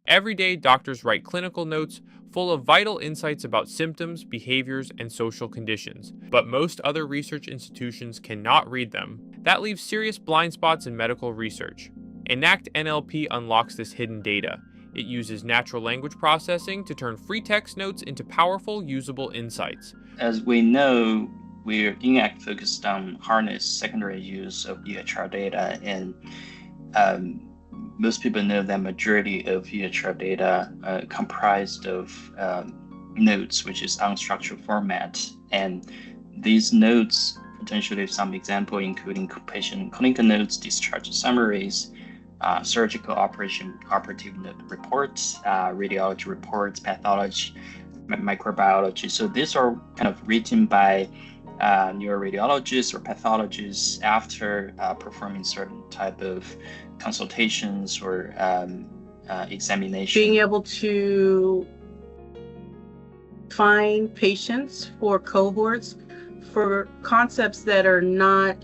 Every day, doctors write clinical notes full of vital insights about symptoms, behaviors, and social conditions, but most other research institutions cannot read them. That leaves serious blind spots in medical research. ENACT NLP unlocks this hidden data. It uses natural language processing to turn free text notes into powerful, usable insights. As we know, we're ENACT focused on harness secondary use of EHR data, and most people know that majority of EHR data comprised of notes, which is unstructured format. And these notes, potentially some example, including patient clinical notes, discharge summaries, surgical operative note reports, radiology reports, pathology, microbiology. So these are kind of written by neuroradiologists or pathologists after performing certain type of consultations or examination. Being able to find patients for cohorts for concepts that are not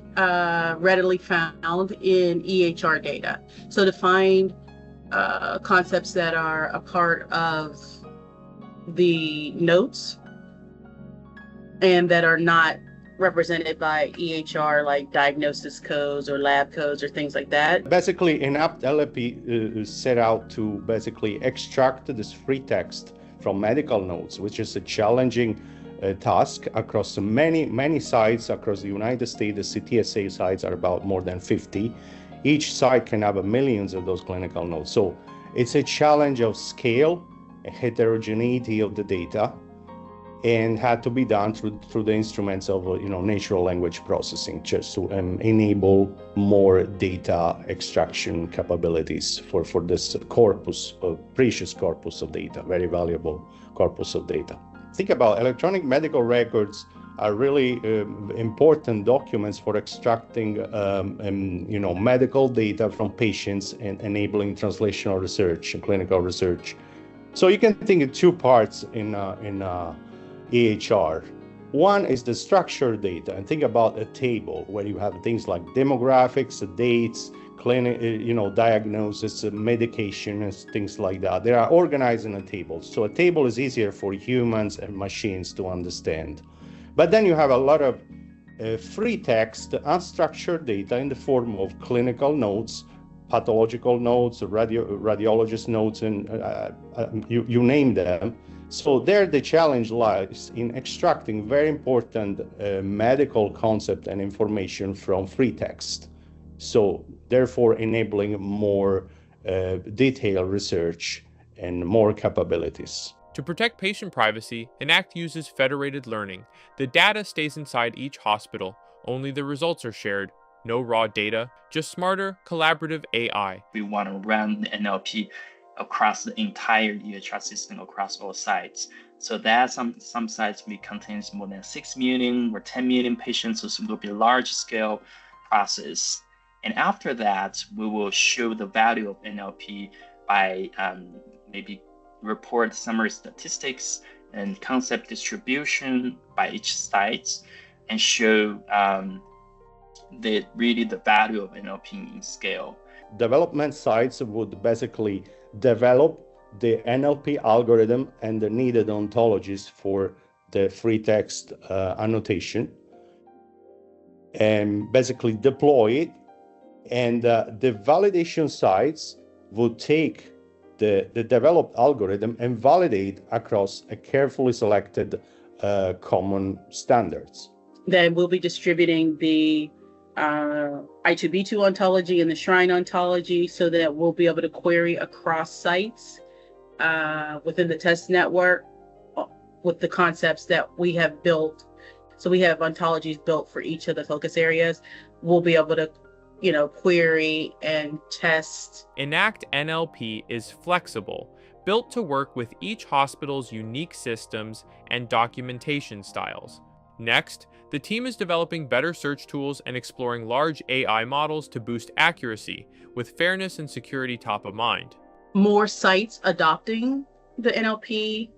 readily found in EHR data. So to find concepts that are a part of the notes and that are not represented by EHR, like diagnosis codes or lab codes or things like that. Basically, ENACT NLP set out to basically extract this free text from medical notes, which is a challenging task across many sites across the United States. The CTSA sites are about more than 50. Each site can have millions of those clinical notes. So it's a challenge of scale, heterogeneity of the data, and had to be done through the instruments of natural language processing, just to enable more data extraction capabilities for this precious corpus of data, very valuable corpus of data. Think about electronic medical records are really important documents for extracting medical data from patients and enabling translational research and clinical research. So you can think of two parts in EHR. One is the structured data, and think about a table where you have things like demographics, dates, clinic, diagnosis, medication, and things like that. They are organized in a table. So a table is easier for humans and machines to understand. But then you have a lot of free text, unstructured data in the form of clinical notes, pathological notes, radiologist notes, and you name them. So there the challenge lies in extracting very important medical concept and information from free text. So therefore enabling more detailed research and more capabilities. To protect patient privacy, ENACT uses federated learning. The data stays inside each hospital, only the results are shared. No raw data, just smarter, collaborative AI. We want to run the NLP across the entire EHR system across all sites. So that some sites may contain more than 6 million or 10 million patients, so it will be a large scale process. And after that, we will show the value of NLP by maybe report summary statistics and concept distribution by each site, and show the value of NLP in scale. Development sites would basically develop the NLP algorithm and the needed ontologies for the free text annotation, and basically deploy it. And the validation sites would take the developed algorithm and validate across a carefully selected common standards. Then we'll be distributing the I2B2 ontology and the Shrine ontology so that we'll be able to query across sites within the test network with the concepts that we have built. So we have ontologies built for each of the focus areas. We'll be able to query and test. ENACT NLP is flexible, built to work with each hospital's unique systems and documentation styles. Next, the team is developing better search tools and exploring large AI models to boost accuracy, with fairness and security top of mind. More sites adopting the NLP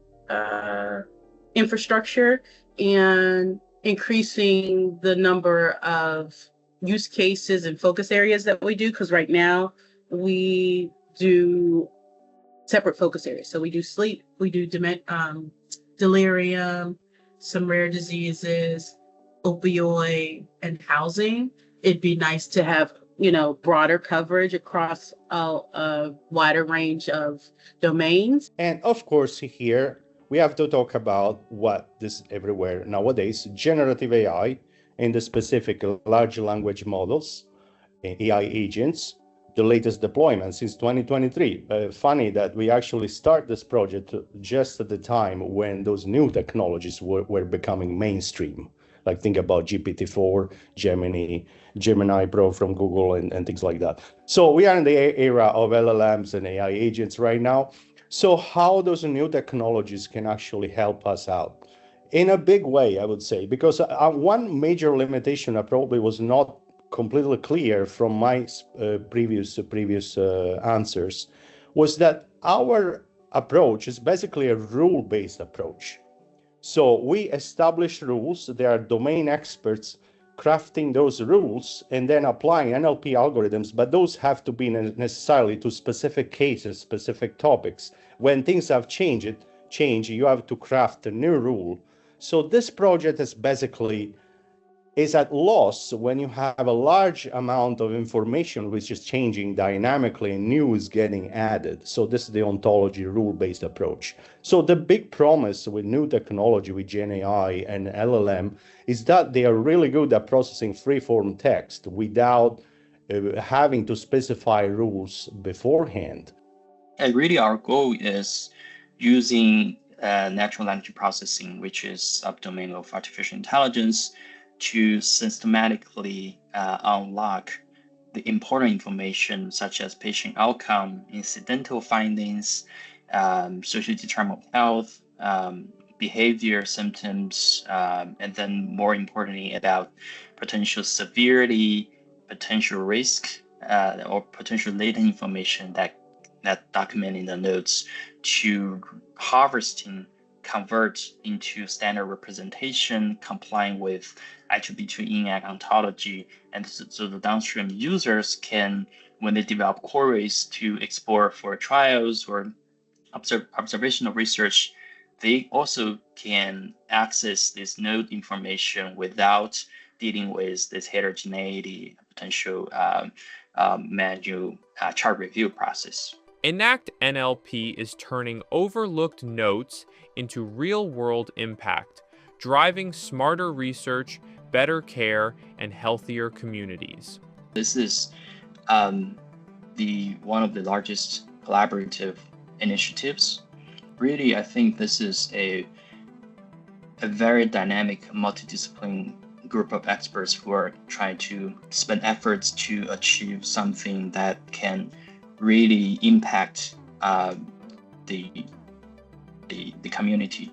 infrastructure and increasing the number of use cases and focus areas that we do, because right now we do separate focus areas. So we do sleep, we do delirium, some rare diseases, opioid, and housing. It'd be nice to have, broader coverage across a wider range of domains. And of course, here we have to talk about what is everywhere nowadays, generative AI and the specific large language models, AI agents, the latest deployment since 2023. Funny that we actually start this project just at the time when those new technologies were becoming mainstream. Like think about GPT-4, Gemini Pro from Google and things like that. So we are in the era of LLMs and AI agents right now. So how those new technologies can actually help us out? In a big way, I would say, because one major limitation probably was not completely clear from my previous answers was that our approach is basically a rule-based approach. So we establish rules. There are domain experts crafting those rules and then applying NLP algorithms, but those have to be necessarily to specific cases, specific topics. When things have changed, you have to craft a new rule. So this project is at loss when you have a large amount of information which is changing dynamically and new is getting added. So this is the ontology rule-based approach. So the big promise with new technology, with Gen AI and LLM, is that they are really good at processing free-form text without having to specify rules beforehand. And really our goal is using natural language processing, which is subdomain of artificial intelligence, to systematically unlock the important information such as patient outcome, incidental findings, social determinant of health, behavior, symptoms, and then more importantly about potential severity, potential risk, or potential latent information that documented in the notes to harvesting, convert into standard representation, complying with attribute ENACT ontology. And so the downstream users can, when they develop queries to explore for trials or observational research, they also can access this node information without dealing with this heterogeneity, potential manual chart review process. ENACT NLP is turning overlooked notes into real-world impact, driving smarter research, better care, and healthier communities. This is one of the largest collaborative initiatives. Really, I think this is a very dynamic, multidisciplinary group of experts who are trying to spend efforts to achieve something that can really impact the community.